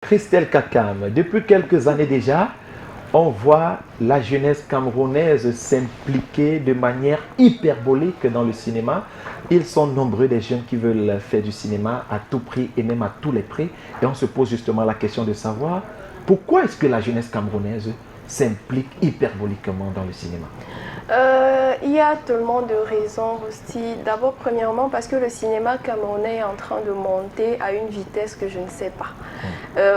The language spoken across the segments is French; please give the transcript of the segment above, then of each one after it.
Christelle Kakam, depuis quelques années déjà, on voit la jeunesse camerounaise s'impliquer de manière hyperbolique dans le cinéma. Ils sont nombreux des jeunes qui veulent faire du cinéma à tout prix et même à tous les prix. Et on se pose justement la question de savoir pourquoi est-ce que la jeunesse camerounaise s'implique hyperboliquement dans le cinéma. Il y a tellement de raisons aussi. D'abord, premièrement, parce que le cinéma camerounais est en train de monter à une vitesse que je ne sais pas.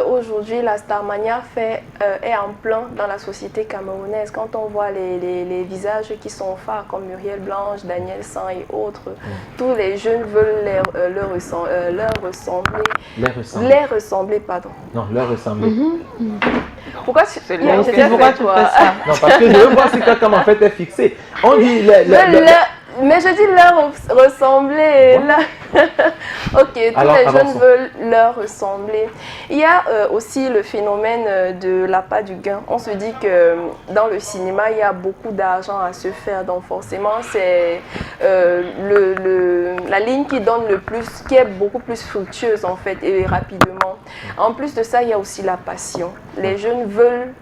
Aujourd'hui, la Starmania est en plein dans la société camerounaise. Quand on voit les visages qui sont phares, comme Muriel Blanche, Daniel San et autres, tous les jeunes veulent leur ressembler. Les ressembler, pardon. Non, leur ressembler. Pourquoi tu fais ça? Non, parce que je veux voir si quelqu'un en fait est fixé. On dit mais je dis leur ressembler. Ok, tous les jeunes veulent leur ressembler. Il y a aussi le phénomène de l'appât du gain. On se dit que dans le cinéma, il y a beaucoup d'argent à se faire. Donc forcément, c'est la ligne qui donne le plus, qui est beaucoup plus fructueuse en fait et rapidement. En plus de ça, il y a aussi la passion. Les jeunes veulent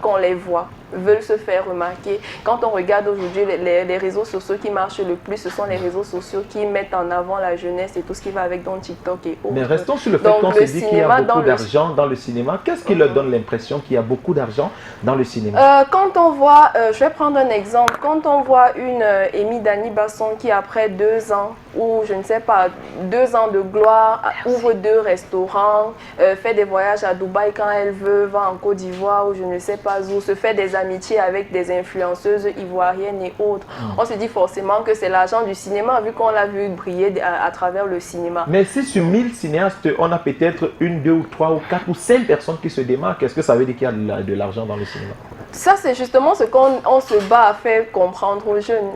qu'on les voit, veulent se faire remarquer. Quand on regarde aujourd'hui les réseaux sociaux qui marchent le plus, ce sont les réseaux sociaux qui mettent en avant la jeunesse et tout ce qui va avec dans TikTok et autres. Mais restons sur le fait qu'on se dit qu'il y a beaucoup d'argent dans le cinéma. Qu'est-ce qui leur donne l'impression qu'il y a beaucoup d'argent dans le cinéma? Quand on voit, je vais prendre un exemple, quand on voit une Amy Dani Basson qui après 2 ans, ou je ne sais pas, 2 ans de gloire, ouvre 2 restaurants, fait des voyages à Dubaï quand elle veut, va en Côte d'Ivoire ou je ne sais pas où, se fait des amitiés avec des influenceuses ivoiriennes et autres. On se dit forcément que c'est l'argent du cinéma vu qu'on l'a vu briller à travers le cinéma. Mais si sur 1000 cinéastes, on a peut-être 1, 2 ou 3 ou 4 ou 5 personnes qui se démarquent, est-ce que ça veut dire qu'il y a de l'argent dans le cinéma? Ça, c'est justement ce qu'on se bat à faire comprendre aux jeunes.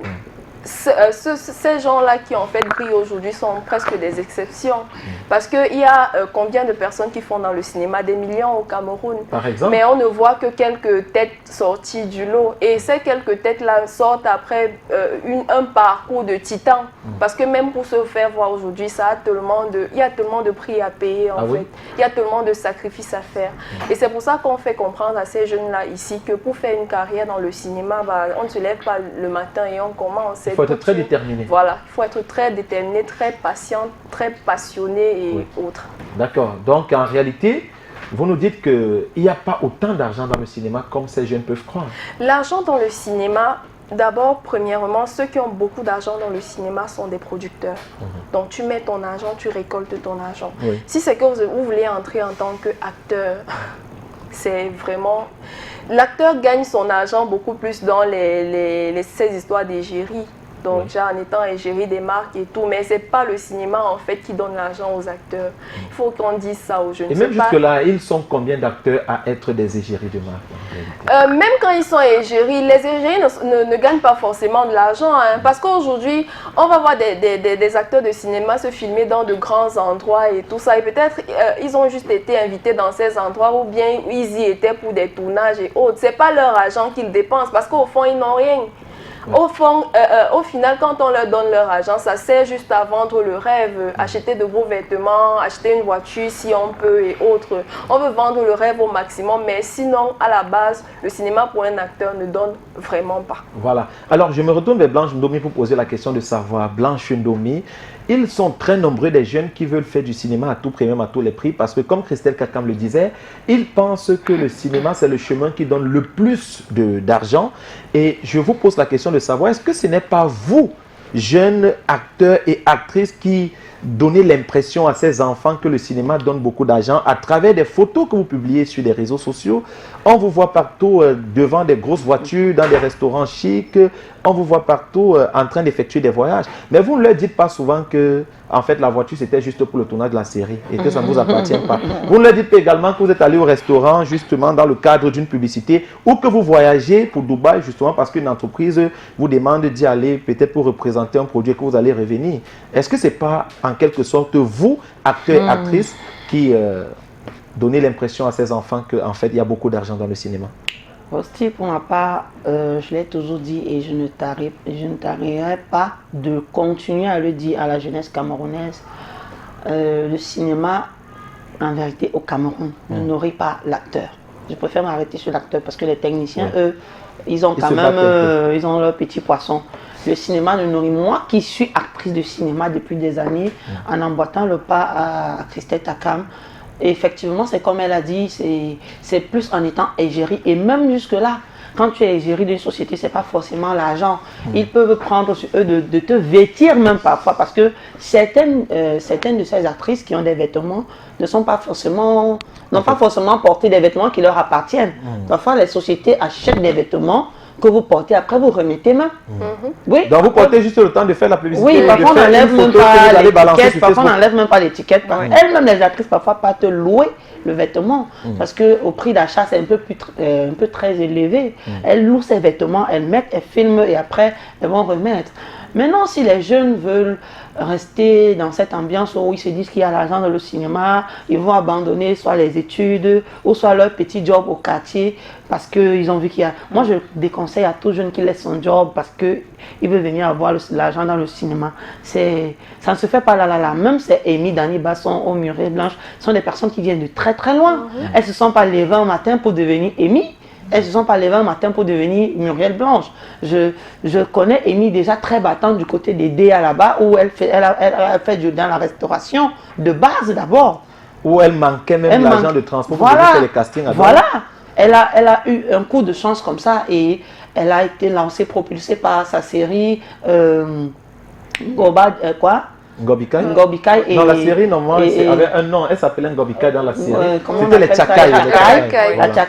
Ces gens-là qui en fait brillent aujourd'hui sont presque des exceptions. Parce qu'il y a combien de personnes qui font dans le cinéma? Des millions au Cameroun. Par exemple. Mais on ne voit que quelques têtes sorties du lot. Et ces quelques têtes-là sortent après un parcours de titan. Parce que même pour se faire voir aujourd'hui, il y a tellement de prix à payer en fait. Il y a tellement de sacrifices à faire. Et c'est pour ça qu'on fait comprendre à ces jeunes-là ici que pour faire une carrière dans le cinéma, on ne se lève pas le matin et on commence. Il faut être très déterminé. Voilà, il faut être très déterminé, très patient, très passionné et autres. D'accord. Donc en réalité, vous nous dites qu'il n'y a pas autant d'argent dans le cinéma comme ces jeunes peuvent croire. L'argent dans le cinéma, d'abord, premièrement, ceux qui ont beaucoup d'argent dans le cinéma sont des producteurs. Donc tu mets ton argent, tu récoltes ton argent. Si c'est que vous voulez entrer en tant qu'acteur, c'est vraiment... L'acteur gagne son argent beaucoup plus dans ces histoires d'égérie. Donc, déjà en étant égérie des marques et tout, mais c'est pas le cinéma en fait qui donne l'argent aux acteurs. Il faut qu'on dise ça aux jeunes. Et même jusque-là, ils sont combien d'acteurs à être des égéries de marque? Même quand ils sont égéries, les égéries ne gagnent pas forcément de l'argent. Parce qu'aujourd'hui, on va voir des acteurs de cinéma se filmer dans de grands endroits et tout ça. Et peut-être ils ont juste été invités dans ces endroits ou bien ils y étaient pour des tournages et autres. C'est pas leur argent qu'ils dépensent parce qu'au fond, ils n'ont rien. Au fond, au final, quand on leur donne leur argent, ça sert juste à vendre le rêve, acheter de beaux vêtements, acheter une voiture si on peut et autres. On veut vendre le rêve au maximum, mais sinon, à la base, le cinéma pour un acteur ne donne vraiment pas. Voilà. Alors, je me retourne vers Blanche Ndomi pour poser la question de savoir. Blanche Ndomi, ils sont très nombreux des jeunes qui veulent faire du cinéma à tout prix, même à tous les prix, parce que comme Christelle Kakam le disait, ils pensent que le cinéma, c'est le chemin qui donne le plus d'argent. Et je vous pose la question de savoir, est-ce que ce n'est pas vous, jeunes acteurs et actrices, qui donnez l'impression à ces enfants que le cinéma donne beaucoup d'argent à travers des photos que vous publiez sur les réseaux sociaux? On vous voit partout devant des grosses voitures, dans des restaurants chics, on vous voit partout en train d'effectuer des voyages. Mais vous ne leur dites pas souvent que en fait, la voiture, c'était juste pour le tournage de la série et que ça ne vous appartient pas. Vous ne leur dites pas également que vous êtes allé au restaurant justement dans le cadre d'une publicité ou que vous voyagez pour Dubaï justement parce qu'une entreprise vous demande d'y aller peut-être pour représenter un produit et que vous allez revenir. Est-ce que ce n'est pas en quelque sorte vous, acteurs et actrices, qui donnez l'impression à ces enfants qu'en fait, il y a beaucoup d'argent dans le cinéma? Aussi, pour ma part, je l'ai toujours dit et je ne tarirai pas de continuer à le dire à la jeunesse camerounaise. Le cinéma en vérité, au Cameroun, ne nourrit pas l'acteur. Je préfère m'arrêter sur l'acteur parce que les techniciens, eux, ils ont quand même, ils ont leur petit poisson. Le cinéma ne nourrit. Moi qui suis actrice de cinéma depuis des années, en emboîtant le pas à Christelle Takam, effectivement, c'est comme elle a dit, c'est plus en étant égérie. Et même jusque-là, quand tu es égérie d'une société, ce n'est pas forcément l'argent. Ils peuvent prendre sur eux de te vêtir même parfois, parce que certaines de ces actrices qui ont des vêtements n'ont pas forcément porté des vêtements qui leur appartiennent. Parfois, les sociétés achètent des vêtements que vous portez, après vous remettez même. Oui. Donc vous portez juste le temps de faire la publicité. Oui, parfois on n'enlève même pas l'étiquette, parfois on n'enlève même pas l'étiquette. Elles-mêmes, les actrices, parfois pas te louer le vêtement, parce qu'au prix d'achat, c'est un peu très élevé. Elles louent ces vêtements, elles mettent, elles filment et après, elles vont remettre. Maintenant, si les jeunes veulent rester dans cette ambiance où ils se disent qu'il y a l'argent dans le cinéma, ils vont abandonner soit les études ou soit leur petit job au quartier parce qu'ils ont vu qu'il y a... Moi, je déconseille à tout jeune qui laisse son job parce qu'il veut venir avoir l'argent dans le cinéma. Ça ne se fait pas là. Même c'est Amy, Dani Basson ou Muriel Blanche, sont des personnes qui viennent de très très loin. Elles ne se sont pas levées un matin pour devenir Amy. Elles ne se sont pas levées un matin pour devenir Muriel Blanche. Je connais Amy déjà très battante du côté des DA là-bas, où elle a fait dans la restauration de base d'abord. Où elle manquait même l'argent de transport pour faire les castings. Voilà. Elle a eu un coup de chance comme ça et elle a été lancée, propulsée par sa série Ngobikai. Ngobikai. Dans la série, normalement, elle avait un nom. Elle s'appelait Ngobikai dans la série. C'était les Tchakai.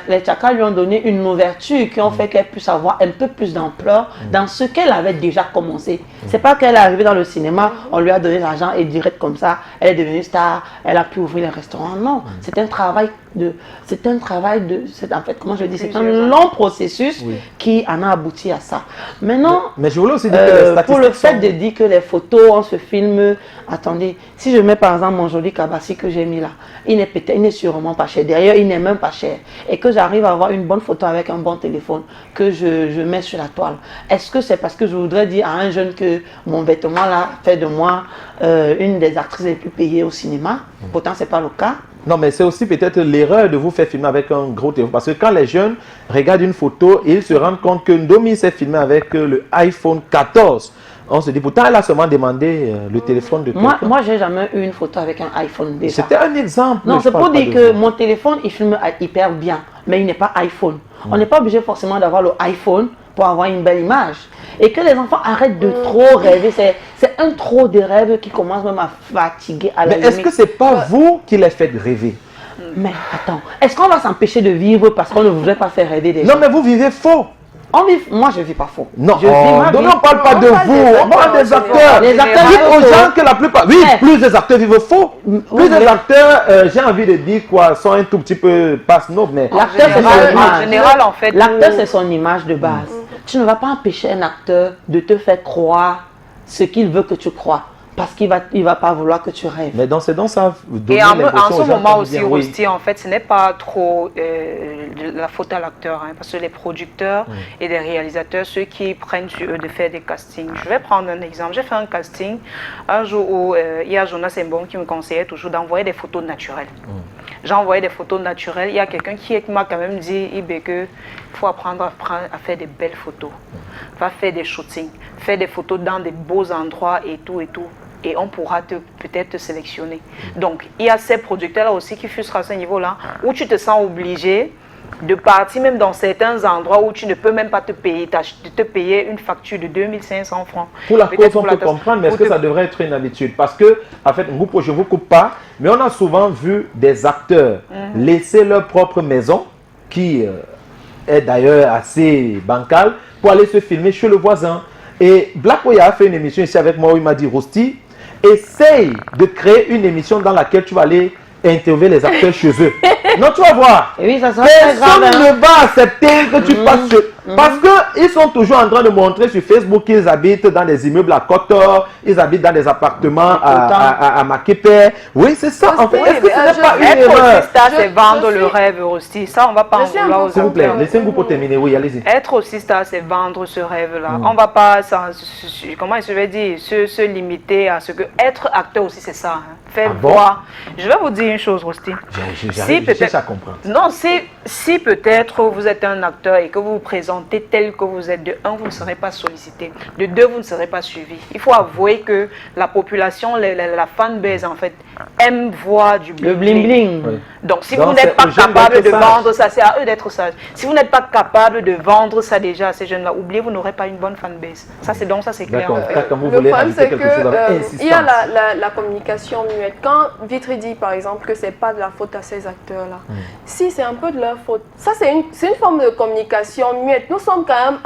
Les Tchakai lui ont donné une ouverture qui ont fait qu'elle puisse avoir un peu plus d'ampleur dans ce qu'elle avait déjà commencé. C'est pas qu'elle est arrivée dans le cinéma, on lui a donné l'argent et direct comme ça, elle est devenue star, elle a pu ouvrir les restaurants. Non, c'est un travail en fait, comment je dis, c'est un long processus qui en a abouti à ça. Maintenant, mais je voulais aussi dire que les statistiques pour le fait de dire que les photos, on se filme, attendez, si je mets par exemple mon joli cabassi que j'ai mis là, il n'est sûrement pas cher. D'ailleurs, il n'est même pas cher. Et que j'arrive à avoir une bonne photo avec un bon téléphone que je mets sur la toile. Est-ce que c'est parce que je voudrais dire à un jeune que mon vêtement là fait de moi une des actrices les plus payées au cinéma? Pourtant, ce n'est pas le cas. Non, mais c'est aussi peut-être l'erreur de vous faire filmer avec un gros téléphone. Parce que quand les jeunes regardent une photo, ils se rendent compte que Ndomi s'est filmé avec le iPhone 14. On se dit, pourtant, elle a seulement demandé le téléphone de quelqu'un. Moi, j'ai jamais eu une photo avec un iPhone déjà. C'était un exemple. Non, c'est pour dire que mon téléphone, il filme hyper bien, mais il n'est pas iPhone. On n'est pas obligé forcément d'avoir le iPhone pour avoir une belle image. Et que les enfants arrêtent de trop rêver. C'est un trop de rêves qui commence même à fatiguer à la limite. Mais est-ce que ce n'est pas vous qui les faites rêver? Mais attends, est-ce qu'on va s'empêcher de vivre parce qu'on ne voudrait pas faire rêver des gens? Non, mais vous vivez faux. Moi, je ne vis pas faux. Non, on ne parle pas de vous, on parle des acteurs. Les acteurs dites aux gens que la plupart... Oui, plus des acteurs vivent faux. Plus des acteurs, j'ai envie de dire quoi, sont un tout petit peu passe-noble, mais... L'acteur, c'est son image. En général, en fait... L'acteur, c'est son image de base. Tu ne vas pas empêcher un acteur de te faire croire ce qu'il veut que tu crois. Parce qu'il va pas vouloir que tu rêves. Mais c'est dans ça. Et en ce moment aussi, en fait, ce n'est pas trop la faute à l'acteur. Parce que les producteurs et les réalisateurs, ceux qui prennent sur eux de faire des castings. Je vais prendre un exemple. J'ai fait un casting un jour où il y a Jonas Mbon qui me conseillait toujours d'envoyer des photos naturelles. J'ai envoyé des photos naturelles. Il y a quelqu'un qui m'a quand même dit qu'il faut apprendre à faire des belles photos. Va faire des shootings, faire des photos dans des beaux endroits et tout. Et on pourra peut-être te sélectionner. Donc, il y a ces producteurs-là aussi qui frustrent à ce niveau-là, où tu te sens obligé de partir même dans certains endroits où tu ne peux même pas te payer une facture de 2500 francs. Pour la cause, on peut comprendre, mais est-ce que ça devrait être une habitude? Parce que, en fait, je ne vous coupe pas, mais on a souvent vu des acteurs laisser leur propre maison, qui est d'ailleurs assez bancale, pour aller se filmer chez le voisin. Et Black Oya a fait une émission ici avec moi où il m'a dit, Rosti, essaye de créer une émission dans laquelle tu vas aller interviewer les acteurs chez eux. Non, tu vas voir. Et oui, ça sera personne ne va accepter que tu passes Parce qu'ils sont toujours en train de montrer sur Facebook qu'ils habitent dans des immeubles à Kotor, ils habitent dans des appartements à Makepe. Oui, c'est ça. En fait, est-ce que ce n'est pas une être erreur? aussi star, c'est vendre le rêve aussi. Ça, on va pas en vouloir aux S'il vous plaît, acteurs. laissez-nous pour terminer. Oui, allez-y. Être aussi star, c'est vendre ce rêve-là. On va pas, comment je vais dire, se limiter à ce que être acteur aussi, c'est ça. Hein. Faire voir. Je vais vous dire une chose, Rosti. Je cherche à comprendre. Non, si peut-être vous êtes un acteur et que vous vous présentez tel que vous êtes, de un, vous ne serez pas sollicité. De deux, vous ne serez pas suivi. Il faut avouer que la population, la fanbase, en fait, aime voir du bling. Le bling-bling. Oui. Donc, si vous n'êtes pas capable de vendre ça, c'est à eux d'être sages. Si vous n'êtes pas capable de vendre ça déjà à ces jeunes-là, oubliez, vous n'aurez pas une bonne fanbase. Ça, c'est clair. En fait. Quand vous Le voulez problème, c'est quelque chose avec qu'il y a insistance. la communication muette. Quand Vitry dit, par exemple, que c'est pas de la faute à ces acteurs-là, si c'est un peu de leur faute, ça, c'est une forme de communication muette. Nous sommes quand même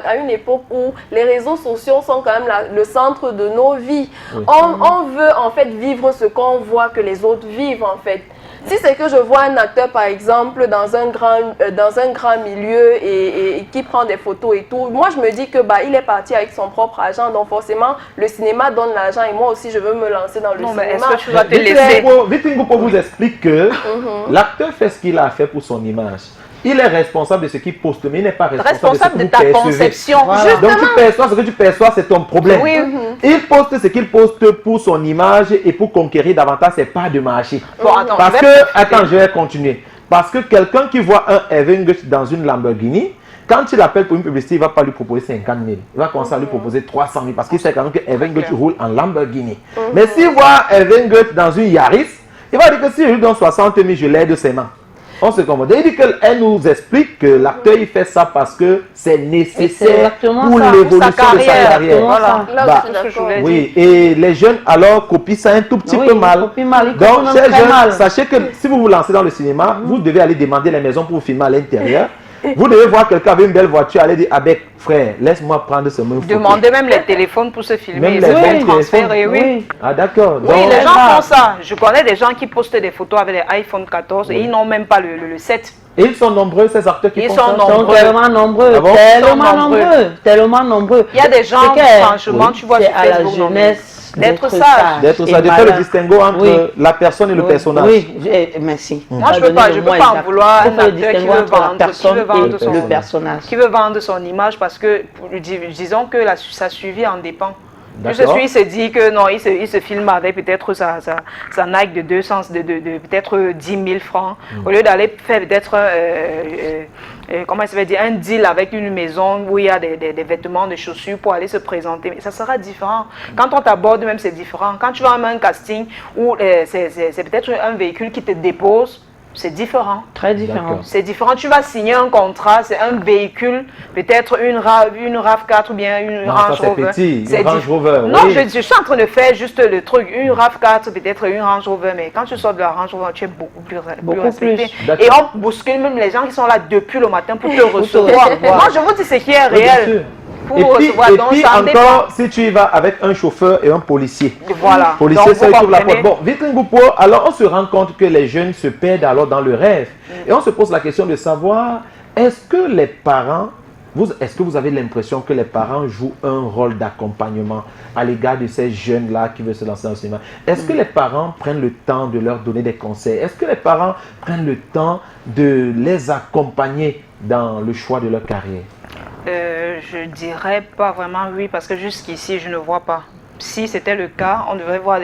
à une époque où les réseaux sociaux sont quand même le centre de nos vies. Oui. On veut, en fait, vivre ce qu'on voit que les autres vivent, en fait. Si c'est que je vois un acteur, par exemple, dans un grand milieu et qui prend des photos et tout, moi, je me dis que il est parti avec son propre argent. Donc, forcément, le cinéma donne l'argent et moi aussi, je veux me lancer dans le cinéma. Mais est-ce que tu vas te laisser? Vitry Ngoupo vous explique que l'acteur fait ce qu'il a fait pour son image. Il est responsable de ce qu'il poste, mais il n'est pas responsable de de ce que ta vous percevez. conception. Voilà. Donc tu perçois ce que tu perçois, c'est ton problème. Oui. Il poste ce qu'il poste pour son image et pour conquérir davantage ses parts de marché. Bon, attends, je vais continuer. Parce que quelqu'un qui voit un Evan Gush dans une Lamborghini, quand il appelle pour une publicité, il ne va pas lui proposer 50 000. Il va commencer à lui proposer 300 000 parce qu'il sait quand même que Evan Gush roule en Lamborghini. Mais s'il voit Evan Gush dans une Yaris, il va dire que si je lui donne 60 000, je l'aide seulement. On se comprend. Il dit qu'elle nous explique que l'acteur il fait ça parce que c'est nécessaire pour l'évolution de sa carrière. Voilà. Bah, oui, et les jeunes alors copient ça un tout petit peu mal. Donc, chers jeunes, sachez que si vous vous lancez dans le cinéma, vous devez aller demander les maisons pour vous filmer à l'intérieur. Vous devez voir quelqu'un avec une belle voiture, aller dire avec frère, laisse-moi prendre ce même photo. Demandez même les téléphones pour se filmer. Même les transférer, oui. Ah d'accord. Oui, les gens font ça. Je connais des gens qui postent des photos avec les iPhone 14 et ils n'ont même pas le 7. Et ils sont nombreux, ces acteurs qui font ça. Ils sont tellement nombreux, tellement nombreux. Il y a des gens, franchement, tu vois sur à la Facebook, jeunesse d'être sage, de faire le distinguo entre la personne et le personnage. Oui, merci. Moi, je ne peux pas en vouloir un acteur qui veut vendre le personnage. Qui veut vendre son image parce que, disons que sa suivi en dépend. Il se dit que non, il se filme avec peut-être sa Nike de 200, de peut-être 10 000 francs, au lieu d'aller faire peut-être comment ça veut dire, un deal avec une maison où il y a des vêtements, des chaussures pour aller se présenter. Mais ça sera différent. Quand on t'aborde même, c'est différent. Quand tu vas à un casting où c'est peut-être un véhicule qui te dépose, c'est différent. Très différent. C'est différent. Tu vas signer un contrat, c'est un véhicule, peut-être une RAV4 ou bien une Range Rover. C'est Range Rover. Non, je suis en train de faire juste le truc. Une RAV4, peut-être une Range Rover, mais quand tu sors de la Range Rover, tu es beaucoup plus respecté. Et on bouscule même les gens qui sont là depuis le matin pour te recevoir. Moi, je vous dis ce qui est réel. Et puis encore, si tu y vas avec un chauffeur et un policier. Voilà. Policier, ça ouvre la porte. Bon, Vitry Ngoupo, alors on se rend compte que les jeunes se perdent alors dans le rêve. Et on se pose la question de savoir, est-ce que les parents, est-ce que vous avez l'impression que les parents jouent un rôle d'accompagnement à l'égard de ces jeunes-là qui veulent se lancer dans le cinéma? Est-ce que les parents prennent le temps de leur donner des conseils? Est-ce que les parents prennent le temps de les accompagner dans le choix de leur carrière? Je dirais pas vraiment oui, parce que jusqu'ici, je ne vois pas. Si c'était le cas, on devrait voir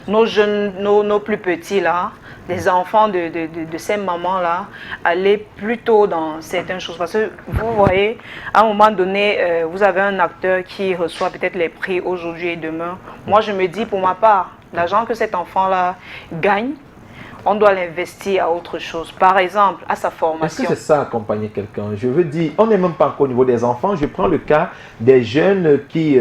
nos jeunes, nos plus petits là, les enfants de ces mamans-là, aller plutôt dans certaines choses. Parce que vous voyez, à un moment donné, vous avez un acteur qui reçoit peut-être les prix aujourd'hui et demain. Moi, je me dis, pour ma part, l'argent que cet enfant-là gagne, on doit l'investir à autre chose. Par exemple, à sa formation. Est-ce que c'est ça, accompagner quelqu'un? Je veux dire, on n'est même pas encore au niveau des enfants. Je prends le cas des jeunes qui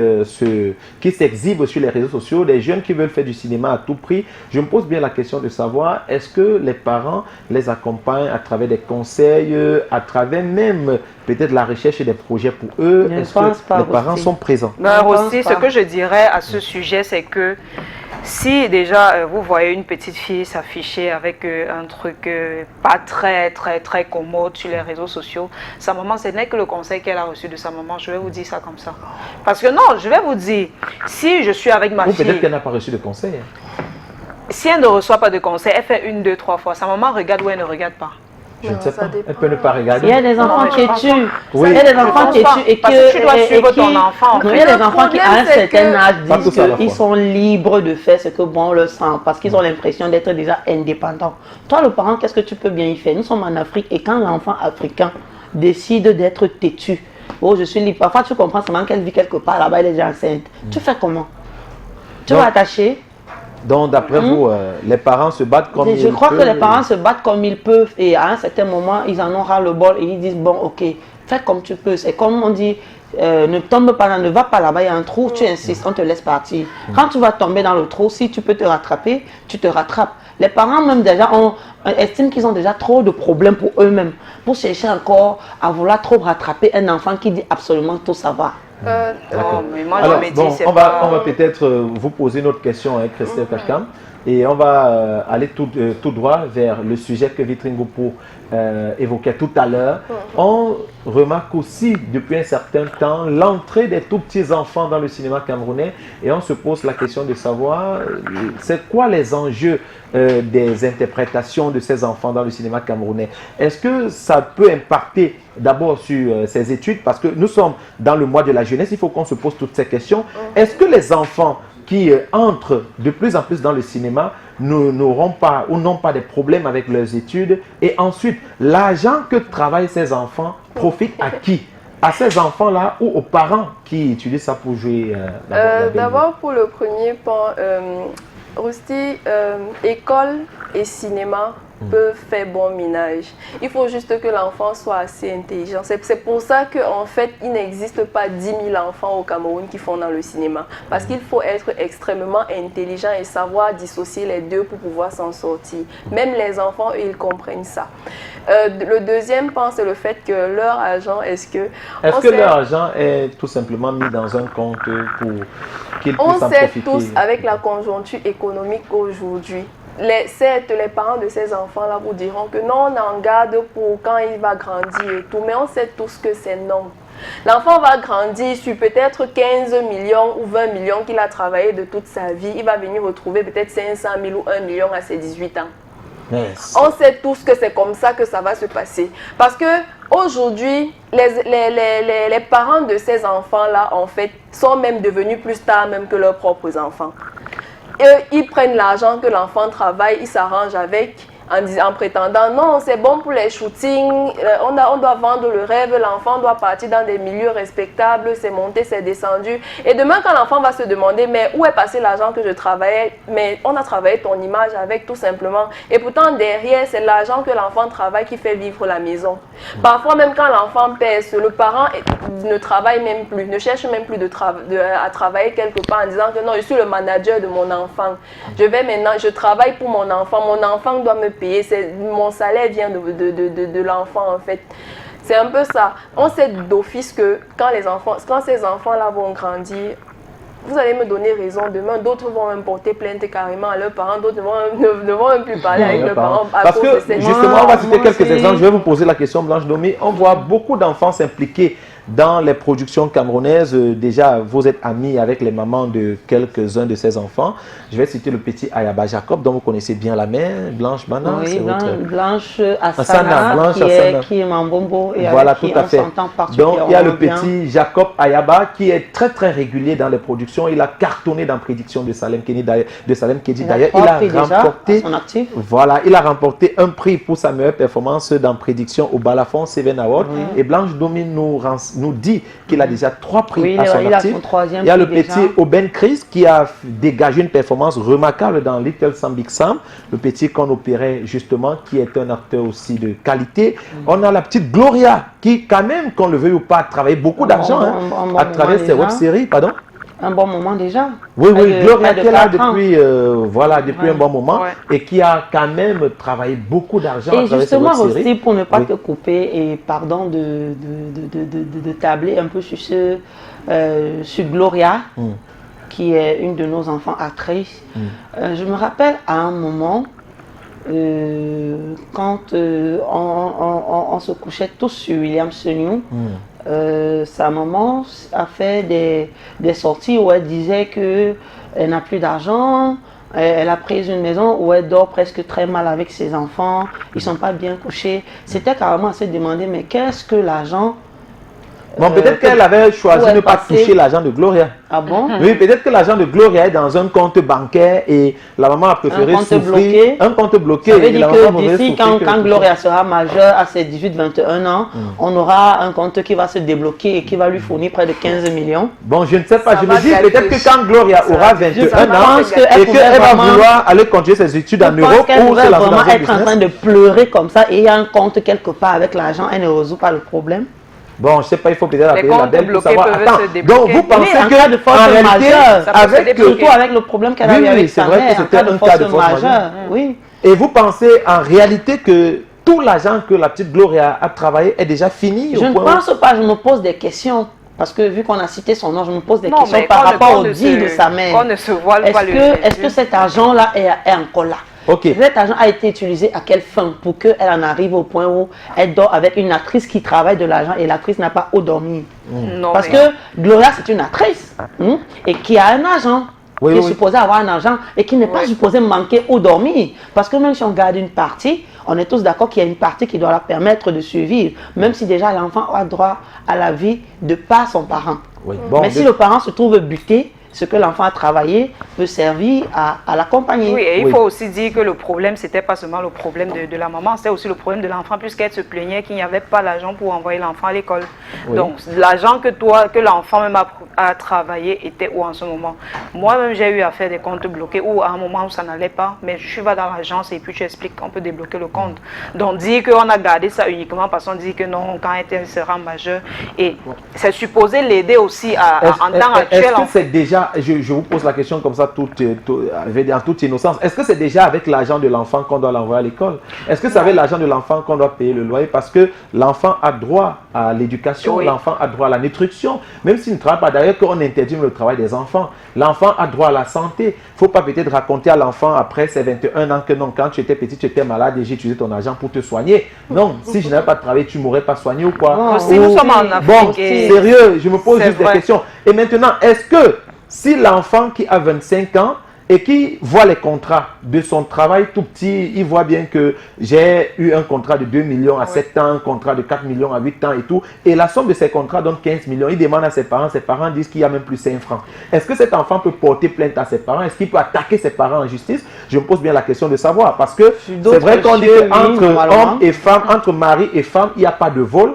s'exhibent sur les réseaux sociaux, des jeunes qui veulent faire du cinéma à tout prix. Je me pose bien la question de savoir, est-ce que les parents les accompagnent à travers des conseils, à travers même peut-être la recherche des projets pour eux? Est-ce que les parents sont présents? Aussi, ce que je dirais à ce sujet, c'est que Si déjà vous voyez une petite fille s'afficher avec un truc pas très commode sur les réseaux sociaux, sa maman, ce n'est que le conseil qu'elle a reçu de sa maman, je vais vous dire ça comme ça. Parce que non, je vais vous dire, si je suis avec ma fille... Peut-être qu'elle n'a pas reçu de conseil. Si elle ne reçoit pas de conseil, elle fait 1, 2, 3 fois. Sa maman regarde ou elle ne regarde pas. Je ne sais pas. Elle peut ne pas regarder. Il y a des enfants têtus. Oui. Il y a des enfants têtus et que tu dois suivre ton enfant. Il y a des enfants qui, à un certain âge, disent qu'ils fois. sont libres de faire ce que bon leur sent parce qu'ils ont l'impression d'être déjà indépendants. Toi, le parent, qu'est-ce que tu peux bien y faire? Nous sommes en Afrique et quand l'enfant africain décide d'être têtu, oh, je suis libre. Parfois, tu comprends seulement qu'elle vit quelque part là-bas, elle est déjà enceinte. Tu fais comment? Tu vas attacher? Donc, d'après vous, les parents se battent comme ils peuvent. Je crois que les parents se battent comme ils peuvent et à un certain moment, ils en ont ras le bol et ils disent, bon, ok, fais comme tu peux. C'est comme on dit, ne tombe pas là, ne va pas là-bas, il y a un trou, tu insistes, on te laisse partir. Quand tu vas tomber dans le trou, si tu peux te rattraper, tu te rattrapes. Les parents même déjà estiment qu'ils ont déjà trop de problèmes pour eux-mêmes, pour chercher encore à vouloir trop rattraper un enfant qui dit absolument tout savoir. Mais moi, alors, je me dis, bon, c'est on va peut-être vous poser notre question, hein, Christelle Kachkam, et on va aller tout droit vers le sujet que Vitrine Gopo évoquait tout à l'heure. On remarque aussi depuis un certain temps l'entrée des tout petits enfants dans le cinéma camerounais et on se pose la question de savoir c'est quoi les enjeux des interprétations de ces enfants dans le cinéma camerounais. Est-ce que ça peut impacter d'abord sur ces études, parce que nous sommes dans le mois de la jeunesse, il faut qu'on se pose toutes ces questions. Est-ce que les enfants qui entrent de plus en plus dans le cinéma n'auront pas ou n'ont pas des problèmes avec leurs études? Et ensuite, l'argent que travaillent ces enfants profite à qui? À ces enfants-là ou aux parents qui utilisent ça pour jouer d'abord, pour le premier point, Rusty, école et cinéma peuvent faire bon ménage. Il faut juste que l'enfant soit assez intelligent. C'est pour ça qu'en fait, il n'existe pas 10 000 enfants au Cameroun qui font dans le cinéma. Parce qu'il faut être extrêmement intelligent et savoir dissocier les deux pour pouvoir s'en sortir. Même les enfants, ils comprennent ça. Le deuxième point, c'est le fait que leur argent, est-ce que leur argent est tout simplement mis dans un compte pour qu'ils puissent en profiter? On sait tous, avec la conjoncture économique aujourd'hui, certes, les parents de ces enfants-là vous diront que non, on en garde pour quand il va grandir et tout, mais on sait tous que c'est non. L'enfant va grandir sur peut-être 15 millions ou 20 millions qu'il a travaillé de toute sa vie. Il va venir retrouver peut-être 500 000 ou 1 million à ses 18 ans. Yes. On sait tous que c'est comme ça que ça va se passer. Parce que aujourd'hui, les parents de ces enfants-là, en fait, sont même devenus plus stars même que leurs propres enfants. Ils prennent l'argent que l'enfant travaille, ils s'arrangent avec en prétendant non, c'est bon pour les shootings, on doit vendre le rêve, l'enfant doit partir dans des milieux respectables, c'est monté, c'est descendu. Et demain, quand l'enfant va se demander mais où est passé l'argent que je travaillais, mais on a travaillé ton image avec tout simplement. Et pourtant, derrière, c'est l'argent que l'enfant travaille qui fait vivre la maison. Parfois, même quand l'enfant pèse, le parent ne travaille même plus, ne cherche même plus à travailler quelque part en disant que non, je suis le manager de mon enfant. Je travaille pour mon enfant doit me payer, mon salaire vient de l'enfant en fait. C'est un peu ça. On sait d'office que quand ces enfants-là vont grandir, vous allez me donner raison, demain d'autres vont même porter plainte carrément à leurs parents, d'autres ne vont même plus parler avec leurs parents à cause de cette... Justement, on va citer quelques exemples. Je vais vous poser la question, Blanche Domi. On voit beaucoup d'enfants s'impliquer dans les productions camerounaises. Déjà, vous êtes amis avec les mamans de quelques-uns de ces enfants. Je vais citer le petit Ayaba Jacob, dont vous connaissez bien la mère, Blanche Mana. Oui, Blanche Assana, qui est Mambombo et voilà, avec qui on s'entend particulièrement. Donc, il y a le petit Jacob Ayaba qui est très très régulier dans les productions. Il a cartonné dans Prédiction de Salem Kedi. D'ailleurs, il a remporté un prix pour sa meilleure performance dans Prédiction au Balafon Seven Award. Et Blanche Domi nous dit qu'il a déjà 3 prix à son actif. Il y a le petit Oben Chris qui a dégagé une performance remarquable dans Little Sam Big Sam, le petit qu'on opérait justement, qui est un acteur aussi de qualité. On a la petite Gloria qui, quand même, qu'on le veuille ou pas, a travaillé beaucoup d'argent à travers ses web-séries. Pardon? Un bon moment déjà. Oui, Gloria qui est là depuis, depuis un bon moment et qui a quand même travaillé beaucoup d'argent à travers ses web-séries. Et justement aussi, pour ne pas te couper, et pardon de tabler un peu sur Gloria, qui est une de nos enfants actrices. Je me rappelle à un moment, quand on se couchait tous sur William Senior, sa maman a fait des sorties où elle disait qu'elle n'a plus d'argent, elle a pris une maison où elle dort presque très mal avec ses enfants, ils ne sont pas bien couchés. C'était carrément à se demander, mais qu'est-ce que l'argent... Bon, peut-être qu'elle avait choisi de ne pas toucher l'argent de Gloria. Ah bon? Oui, peut-être que l'argent de Gloria est dans un compte bancaire et la maman a préféré souffrir. Un compte bloqué. Ça veut dire que d'ici, quand Gloria sera majeure à ses 18-21 ans, on aura un compte qui va se débloquer et qui va lui fournir près de 15 millions. Bon, je ne sais pas. Je me dis peut-être que quand Gloria aura 21 ans et qu'elle va vouloir aller continuer ses études en Europe ou c'est vraiment être en train de pleurer comme ça et il y a un compte quelque part avec l'argent, elle ne résout pas le problème. Bon, je ne sais pas, il faut peut-être appeler la belle pour savoir. Attends, donc vous pensez que de force majeure, surtout avec le problème qu'elle a eu avec sa mère, c'était un cas de force majeure. Oui. Et vous pensez en réalité que tout l'argent que la petite Gloria a travaillé est déjà fini? Je ne pense pas, je me pose des questions. Parce que vu qu'on a cité son nom, je me pose des questions par rapport au dit de sa mère. Est-ce que cet argent-là est encore là? Cet argent a été utilisé à quelle fin? Pour qu'elle en arrive au point où elle dort avec une actrice qui travaille de l'argent et l'actrice n'a pas où dormir. Parce que Gloria, c'est une actrice et qui a un argent. Qui est supposé avoir un argent et qui n'est pas supposé manquer où dormir. Parce que même si on garde une partie, on est tous d'accord qu'il y a une partie qui doit leur permettre de survivre. Même si déjà l'enfant a droit à la vie de par son parent. Mais si le parent se trouve buté, ce que l'enfant a travaillé peut servir à l'accompagner. Oui, et il faut aussi dire que le problème, c'était pas seulement le problème de la maman, c'était aussi le problème de l'enfant, puisqu'elle se plaignait qu'il n'y avait pas l'argent pour envoyer l'enfant à l'école. Donc, l'argent que l'enfant même a travaillé était où en ce moment? Moi-même, j'ai eu à faire des comptes bloqués ou à un moment où ça n'allait pas, mais je vais dans l'agence et puis tu expliques qu'on peut débloquer le compte. Donc, dire qu'on a gardé ça uniquement parce qu'on dit que non, quand elle sera majeure, et c'est supposé l'aider aussi en temps actuel. Est-ce que c'est déjà, je vous pose la question comme ça, en toute innocence. Est-ce que c'est déjà avec l'argent de l'enfant qu'on doit l'envoyer à l'école? Est-ce que c'est avec l'argent de l'enfant qu'on doit payer le loyer? Parce que l'enfant a droit à l'éducation, l'enfant a droit à la nutrition, même s'il ne travaille pas. D'ailleurs, qu'on interdit le travail des enfants. L'enfant a droit à la santé. Il ne faut pas peut-être raconter à l'enfant après ses 21 ans que non, quand tu étais petit, tu étais malade et j'ai utilisé ton argent pour te soigner. Non, si je n'avais pas travaillé, tu ne m'aurais pas soigné ou quoi? Si nous sommes en Afrique. Bon, sérieux, je me pose juste des questions. Et maintenant, est-ce que si l'enfant qui a 25 ans et qui voit les contrats de son travail tout petit, il voit bien que j'ai eu un contrat de 2 millions à 7 ans, un contrat de 4 millions à 8 ans et tout, et la somme de ces contrats donne 15 millions, il demande à ses parents disent qu'il y a même plus 5 francs. Est-ce que cet enfant peut porter plainte à ses parents? Est-ce qu'il peut attaquer ses parents en justice? Je me pose bien la question de savoir, parce que c'est vrai qu'on dit qu'entre hommes et femmes, entre mari et femme, il n'y a pas de vol,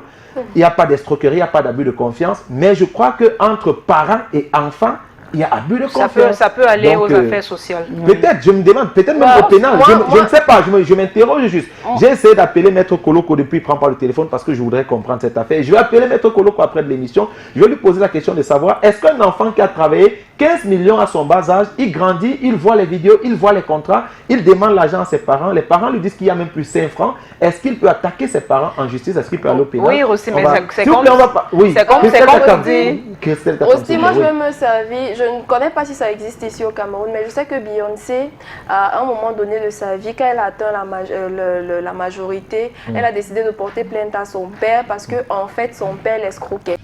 il n'y a pas d'escroquerie, il n'y a pas d'abus de confiance, mais je crois qu'entre parents et enfants, il y a abus de confiance. Ça peut aller aux affaires sociales. Peut-être, je me demande, peut-être même au pénal. Je ne sais pas, je m'interroge juste. J'ai essayé d'appeler Maître Koloko depuis, il ne prend pas le téléphone parce que je voudrais comprendre cette affaire. Je vais appeler Maître Koloko après de l'émission. Je vais lui poser la question de savoir, est-ce qu'un enfant qui a travaillé 15 millions à son bas âge, il grandit, il voit les vidéos, il voit les contrats, il demande l'argent à ses parents, les parents lui disent qu'il y a même plus 5 francs. Est-ce qu'il peut attaquer ses parents en justice? Est-ce qu'il peut aller au pénal? Oui, aussi, mais c'est comme on dit. Aussi, moi, je vais me servir. Je ne connais pas si ça existe ici au Cameroun, mais je sais que Beyoncé, à un moment donné de sa vie, quand elle a atteint la majorité, elle a décidé de porter plainte à son père parce que, en fait, son père l'escroquait.